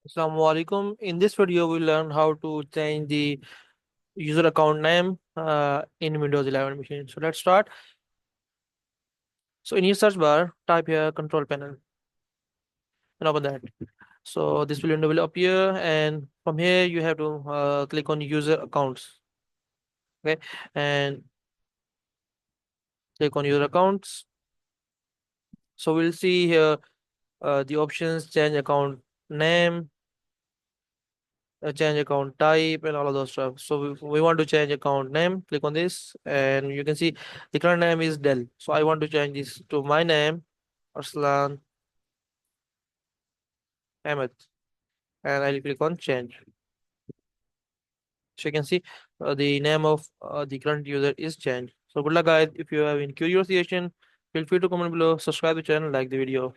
Assalamualaikum. In this video, we'll learn how to change the user account name in Windows 11 machine. So let's start. So in your search bar, type here control panel and open that. So this window will appear, and from here you have to click on user accounts. Okay, and click on user accounts. So we'll see here the options: change account name, change account type, and all of those stuff. So we want to change account name. Click on this, and you can see the current name is Dell. So I want to change this to my name, Arslan Ahmed, and I'll click on change. So you can see the name of the current user is changed. So good luck, guys. If you have any curious question, feel free to comment below. Subscribe the channel, like the video.